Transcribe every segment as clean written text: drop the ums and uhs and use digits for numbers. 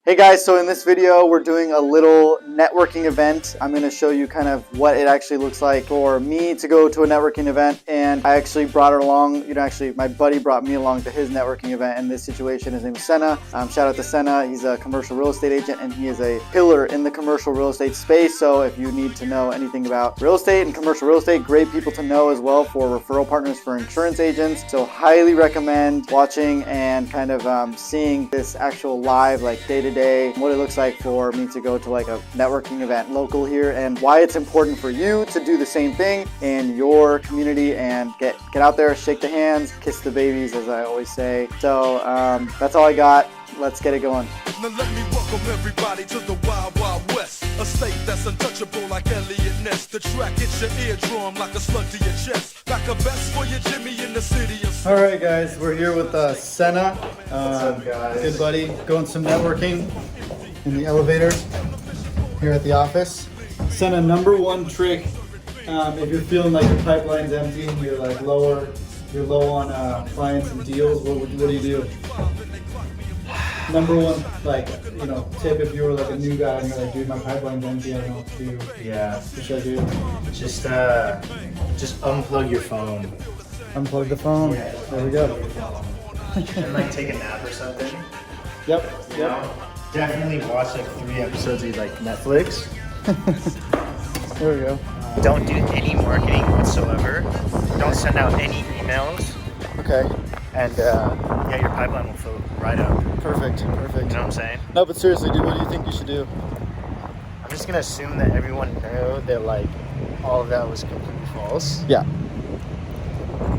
Hey guys, so in this video we're doing a little networking event. I'm going to show you kind of what it actually looks like for me to go to a networking event, and I actually brought her along. My buddy brought me along to his networking event in this situation. His name is Senna. Shout out to Senna. He's a commercial real estate agent and he is a pillar in the commercial real estate space. So if you need to know anything about real estate and commercial real estate, great people to know as well for referral partners for insurance agents. So highly recommend watching and kind of seeing this actual live, like day-to-day, what it looks like for me to go to like a networking event local here, and why it's important for you to do the same thing in your community and get out there, shake the hands, kiss the babies, as I always say. So that's all I got. Let's get it going. Now let me welcome everybody to the Wild Wild West, a state that's untouchable like Elliot Ness. The track hits your eardrum like a slug to your chest. Back a vest for your Jimmy in the city of... All right, guys, we're here with Senna. What's up, guys? Good buddy. Going some networking in the elevator here at the office. Senna, number one trick, if you're feeling like your pipeline's empty and you're like you're low on clients and deals, what do you do? Number one, tip if you were like a new guy and you're like, dude, my pipeline's empty, I don't know what to do. Yeah. What should I do? Just unplug your phone. Unplug the phone. Yeah. There we go. And like take a nap or something. Yep. You know? Definitely watch like 3 episodes of like Netflix. There we go. Don't do any marketing whatsoever. Don't send out any emails. Okay. And yeah, your pipeline will fill right up. Perfect. You know what I'm saying? No, but seriously, dude, what do you think you should do? I'm just gonna assume that everyone knew that like all of that was completely false. Yeah.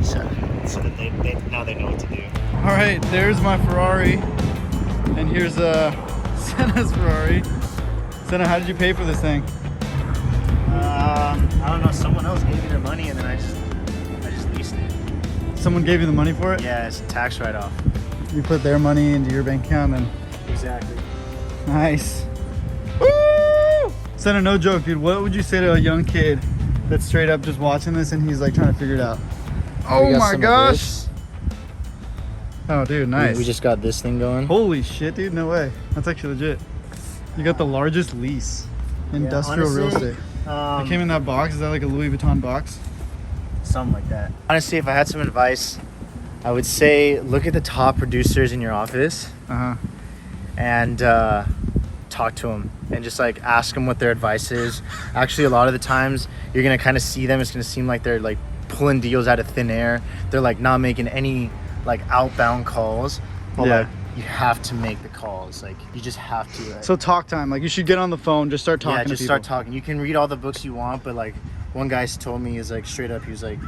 So that they now they know what to do. All right, there's my Ferrari, and here's Senna's Ferrari. Senna, how did you pay for this thing? I don't know. Someone else gave me their money, and then I just leased it. Someone gave you the money for it? Yeah, it's a tax write-off. You put their money into your bank account, and Exactly. nice. Woo! Senna, no joke, dude. What would you say to a young kid that's straight up just watching this and he's like trying to figure it out? Oh my gosh! Oh, dude, nice. We just got this thing going. Holy shit, dude! No way. That's actually legit. You got the largest lease, industrial real honestly, estate. It came in that box. Is that like a Louis Vuitton box? Something like that. Honestly, if I had some advice, I would say look at the top producers in your office and talk to them and just like ask them what their advice is. Actually, a lot of the times you're gonna kind of see them. It's gonna seem like they're like pulling deals out of thin air. They're like not making any like outbound calls. But Yeah. like you have to make the calls. Like you just have to. Like, So talk time. Like you should get on the phone, just start talking yeah, to just people. start talking. You can read all the books you want, but like one guy told me is like straight up, he was like,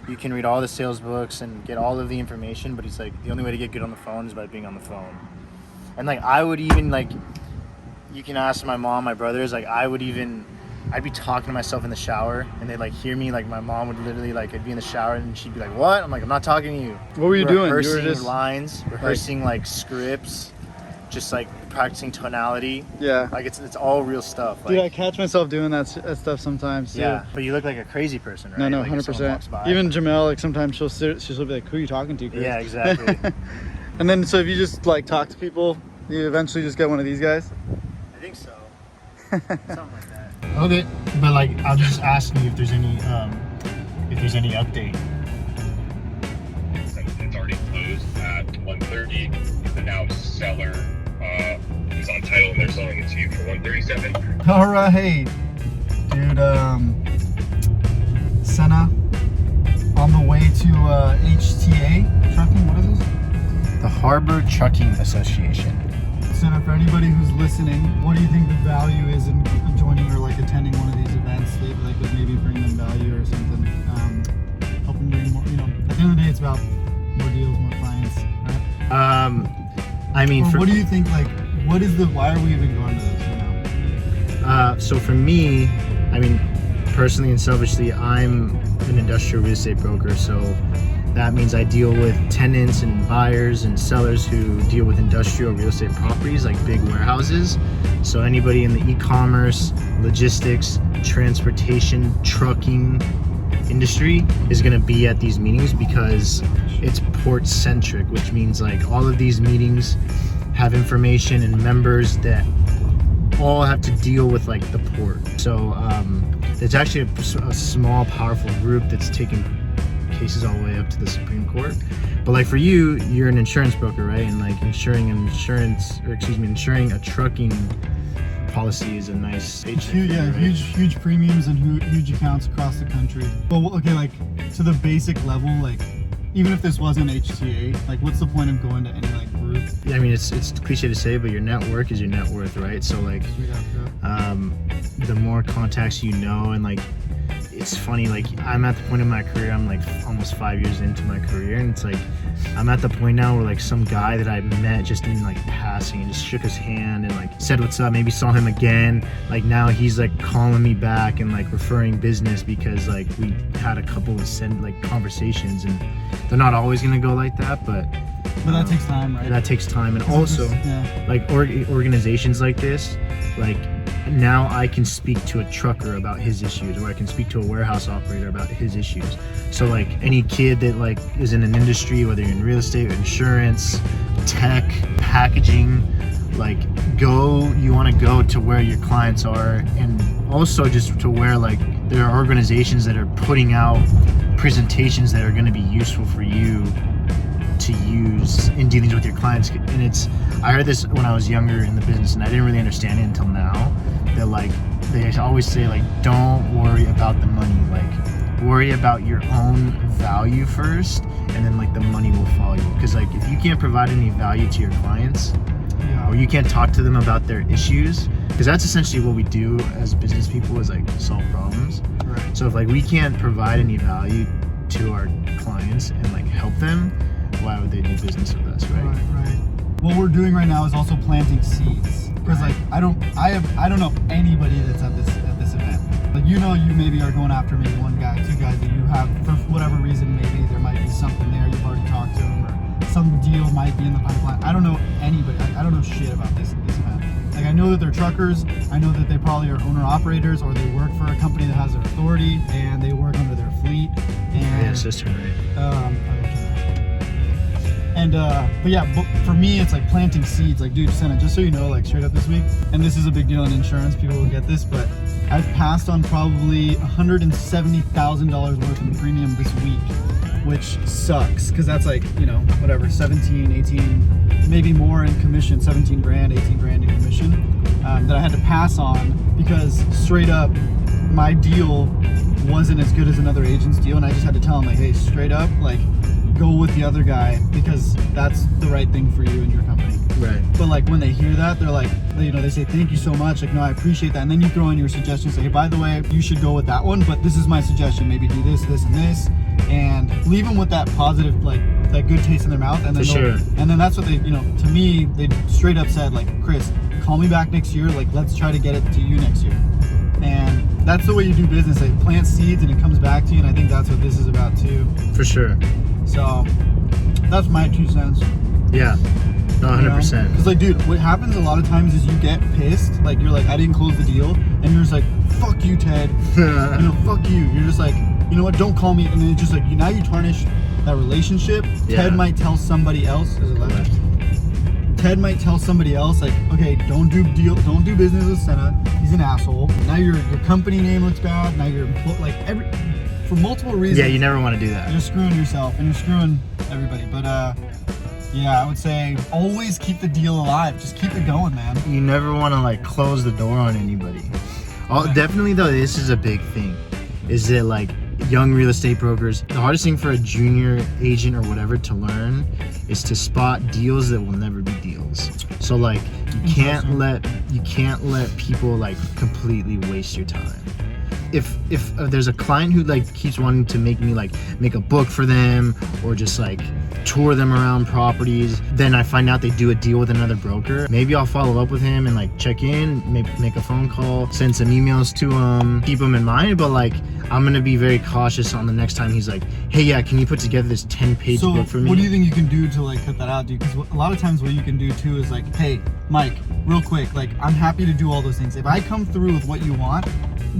you can read all the sales books and get all of the information, but he's like, the only way to get good on the phone is by being on the phone. And like I would even like, you can ask my mom, my brothers, like I'd be talking to myself in the shower and they'd like hear me. Like my mom would literally like, I'd be in the shower and she'd be like, what? I'm like, I'm not talking to you. What were you doing? You were Rehearsing just lines, rehearsing like scripts, just like practicing tonality. Yeah. Like it's all real stuff. Like, Dude, I catch myself doing that stuff sometimes too. yeah, but you look like a crazy person, right? No, Like, if someone 100%. walks by. Even Jamel, like sometimes she'll be like, "Who are you talking to, Chris?" Yeah, exactly. And then, so if you just like talk to people, you eventually just get one of these guys. I think so. Something like that. Okay, but like I'm just asking you if there's any update. It's already closed at 1:30. The now seller is on title and they're selling it to you for 137. All right, dude. Senna, on the way to HTA trucking. What is this? The Harbour Trucking Association. Senna, for anybody who's listening, what do you think the value is in joining or like attending one of these events? Like maybe bring them value or something. Help them bring more. You know, at the end of the day, it's about more deals, more clients, right? I mean, Or what do you think? Like, why are we even going to this right now? so for me, I mean, personally and selfishly, I'm an industrial real estate broker, so that means I deal with tenants and buyers and sellers who deal with industrial real estate properties like big warehouses. So anybody in the e-commerce, logistics, transportation, trucking industry is going to be at these meetings because it's port centric, which means like all of these meetings have information and members that all have to deal with like the port. So there's actually a small, powerful group that's taking cases all the way up to the Supreme Court. But like for you, you're an insurance broker, right? And like insuring a trucking policy is a nice huge, right? huge premiums and huge accounts across the country. Well, okay, like to the basic level, like even if this wasn't HTA, like what's the point of going to any like group? Yeah, I mean it's cliche to say, but your network is your net worth, right? So like the more contacts you know, and like it's funny, like I'm at the point in my career, I'm like almost 5 years into my career, and it's like I'm at the point now where like some guy that I met just in like passing and just shook his hand and like said what's up, maybe saw him again, like now he's like calling me back and like referring business because like we had a couple of conversations, and they're not always gonna go like that, but that takes time, right? That takes time. And also like organizations like this, like now I can speak to a trucker about his issues, or I can speak to a warehouse operator about his issues. So like any kid that like is in an industry, whether you're in real estate, insurance, tech, packaging, like you want to go to where your clients are, and also just to where like there are organizations that are putting out presentations that are going to be useful for you to use in dealings with your clients. And I heard this when I was younger in the business, and I didn't really understand it until now, that like they always say like don't worry about the money, like worry about your own value first, and then like the money will follow you. Because like if you can't provide any value to your clients, or you can't talk to them about their issues, because that's essentially what we do as business people, is like solve problems. Right. So if like we can't provide any value to our clients and like help them, why would they do business with us, right? Right. What we're doing right now is also planting seeds, because like I don't know anybody that's at this event. Like you maybe are going after maybe one guy, two guys that you have for whatever reason. Maybe there might be something there, you've already talked to them, or some deal might be in the pipeline. I don't know anybody. I don't know shit about this event. Like I know that they're truckers. I know that they probably are owner operators, or they work for a company that has their authority and they work under their fleet. And yeah, sister, right? But for me, it's like planting seeds. Like, dude, Senna, just so you know, like straight up this week, and this is a big deal in insurance, people will get this, but I've passed on probably $170,000 worth in premium this week, which sucks, because that's like, whatever, 17, 18, maybe more in commission, 17 grand, 18 grand in commission, that I had to pass on because straight up my deal wasn't as good as another agent's deal, and I just had to tell him like, hey, straight up, like, go with the other guy because that's the right thing for you and your company. Right. But like when they hear that, they're like, they say thank you so much. Like, no, I appreciate that. And then you throw in your suggestions. Say, hey, by the way, you should go with that one, but this is my suggestion. Maybe do this, this, and this, and leave them with that positive, like that good taste in their mouth. And then and then that's what they, to me, they straight up said like, Chris, call me back next year. Like, let's try to get it to you next year. And that's the way you do business. Like, plant seeds and it comes back to you. And I think that's what this is about too. For sure. So that's my 2 cents. Yeah, no, 100%. Because like, dude, what happens a lot of times is you get pissed. Like, you're like, I didn't close the deal, and you're just like, fuck you, Ted. Fuck you. You're just like, you know what? Don't call me. And then it's just like, now you tarnish that relationship. Yeah. Ted might tell somebody else. Is it left? Ted might tell somebody else like, okay, don't do business with Senna. He's an asshole. Now your company name looks bad. Now you're like for multiple reasons. Yeah, you never want to do that. You're screwing yourself and you're screwing everybody. But yeah, I would say always keep the deal alive. Just keep it going, man. You never want to like close the door on anybody. Definitely though, this is a big thing. Is that like young real estate brokers, the hardest thing for a junior agent or whatever to learn is to spot deals that will never be deals. So like you can't let people like completely waste your time. If there's a client who like keeps wanting to make me like make a book for them or just like tour them around properties, then I find out they do a deal with another broker, maybe I'll follow up with him and like check in, maybe make a phone call, send some emails to him, keep him in mind. But like I'm gonna be very cautious on the next time he's like, hey, yeah, can you put together this 10-page book for me? What do you think you can do to like cut that out, dude? Because a lot of times what you can do too is like, hey, Mike, real quick, like I'm happy to do all those things. If I come through with what you want,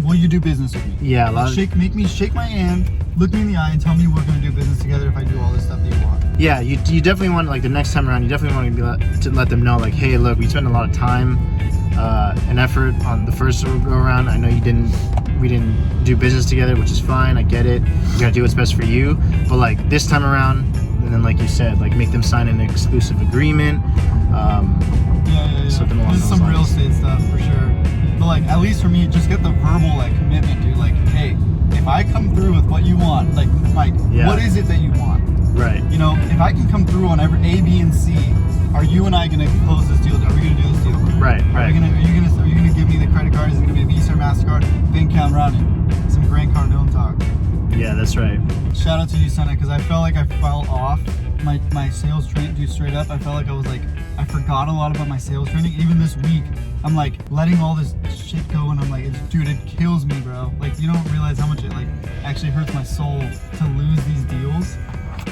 will you do business with me? Yeah, make me shake my hand, look me in the eye and tell me we're gonna do business together if I do all this stuff that you want. Yeah, you definitely want, like, the next time around, you definitely want to let them know, like, hey, look, we spent a lot of time and effort on the first go around. I know we didn't do business together, which is fine. I get it. You gotta do what's best for you. But like this time around, and then like you said, like make them sign an exclusive agreement. Something along This is those some real lines. estate stuff for sure. But like, at least for me, just get the verbal like commitment, dude. Like, hey, if I come through with what you want, like, Yeah. what is it that you want? Right. You know, if I can come through on every A, B, and C, are you and I gonna close this deal? Are we gonna do this deal? Right. Are you gonna give me the credit card? Is it gonna be a Visa or MasterCard? Bank account running. Some Grand Cardone talk. Yeah, that's right. Shout out to you, Senna, because I felt like I fell off my sales training, dude, straight up. I felt like I forgot a lot about my sales training. Even this week, I'm like letting all this shit go, and I'm like, dude, it kills me, bro. Like, you don't realize how much it like actually hurts my soul to lose these deals.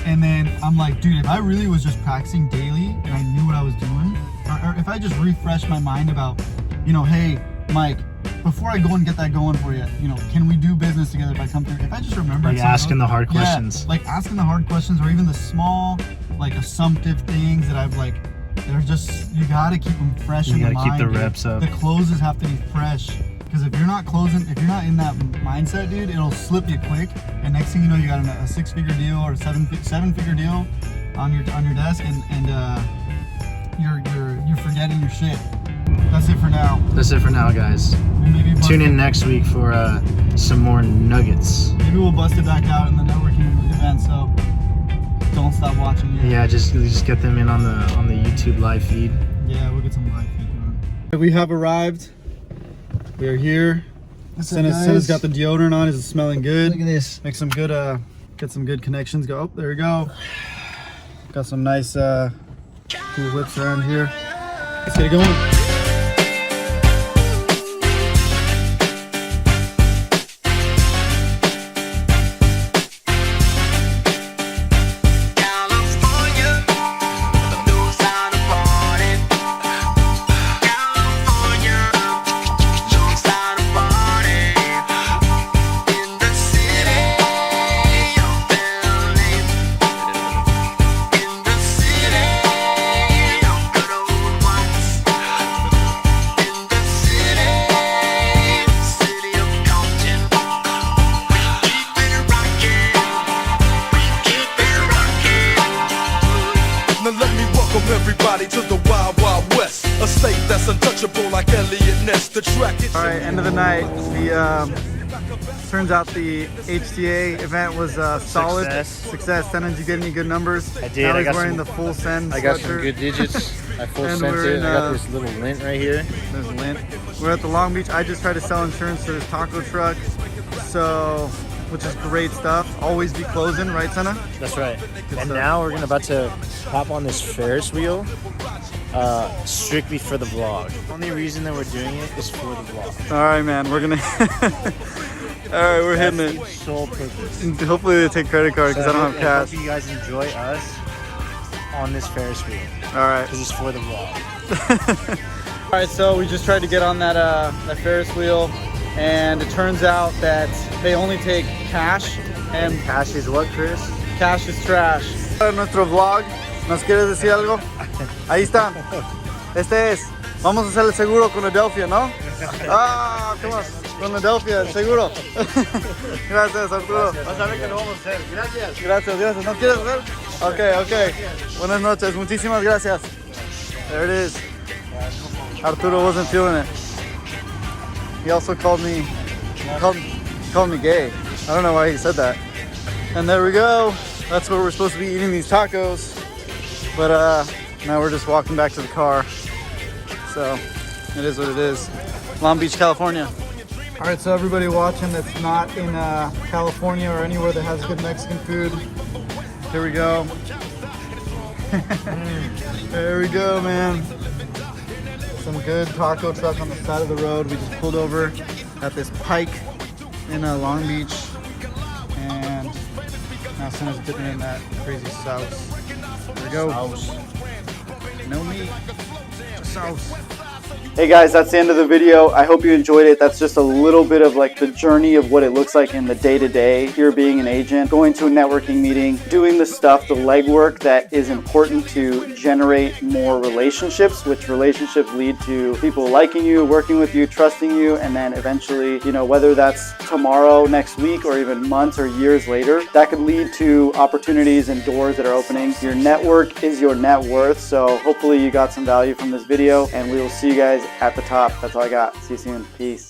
And then I'm like, dude, if I really was just practicing daily and I knew what I was doing, or if I just refreshed my mind about, you know, hey, Mike, before I go and get that going for you, you know, can we do business together if I come through? If I just remember, Like asking the hard questions. like asking the hard questions, or even the small, like assumptive things that I've like, they're just, you gotta keep them fresh in the mind. You gotta keep the dude. reps up. The closes have to be fresh, because if you're not closing, if you're not in that mindset, dude, it'll slip you quick. And next thing you know, you got a six-figure deal or a seven-figure deal on your desk, and you're forgetting your shit. That's it for now. That's it for now, guys. Maybe Tune in next week for some more nuggets. Maybe we'll bust it back out in the networking event. So don't stop watching yet. Yeah, just get them in on the YouTube live feed. Yeah, we'll get some live feed going. We have arrived. We are here. Senna's got the deodorant on. Is it smelling good? Look at this. Make some good, get some good connections. Go. Oh, there we go. Got some nice cool whips around here. Let's get it going. Everybody to the Wild Wild West, a state that's untouchable like Elliot Ness. The track. All right, end of the night. Turns out the HTA event was solid. Success. Senna, did you get any good numbers? I did. Now I he's got wearing some- the full send. I got some sweatshirt. good digits. I full And sent we're it. in, I got this little lint right here. There's lint. We're at the Long Beach. I just tried to sell insurance to this taco truck, which is great stuff. Always be closing, right, Senna? That's right. And stuff. now we're about to hop on this Ferris wheel, strictly for the vlog. The only reason that we're doing it is for the vlog. All right, man. We're gonna. All right, we're hitting That's it. the sole purpose. And hopefully they take credit card because I don't have I cash. hope you guys enjoy us on this Ferris wheel, All right. because it's for the vlog. All right, so we just tried to get on that Ferris wheel, and it turns out that they only take cash, and Cash is what, Chris? cash is trash. Nuestro vlog, ¿nos quieres decir algo? Ahí está. Este es. Vamos a hacer el seguro con Adelfia, ¿no? Ah, ¿qué más? Con Adelfia, el seguro. Gracias, Arturo. Vas a ver que lo vamos a hacer. Gracias. Gracias. ¿No quieres hacer? Ok. Buenas noches, muchísimas gracias. There it is. Arturo wasn't feeling it. He also called me gay. I don't know why he said that. And there we go. That's where we're supposed to be eating these tacos. But now we're just walking back to the car. So it is what it is. Long Beach, California. All right, so everybody watching that's not in California or anywhere that has good Mexican food, here we go. There we go, man. Some good taco truck on the side of the road. We just pulled over at this Pike in Long Beach, and now Senna's dipping in that crazy sauce. There we go. Sauce. No meat, just sauce. Hey guys, that's the end of the video. I hope you enjoyed it. That's just a little bit of like the journey of what it looks like in the day-to-day here being an agent, going to a networking meeting, doing the stuff, the legwork that is important to generate more relationships, which relationships lead to people liking you, working with you, trusting you, and then eventually, you know, whether that's tomorrow, next week, or even months or years later, that could lead to opportunities and doors that are opening. Your network is your net worth. So hopefully you got some value from this video, and we will see you guys at the top. That's all I got. See you soon. Peace.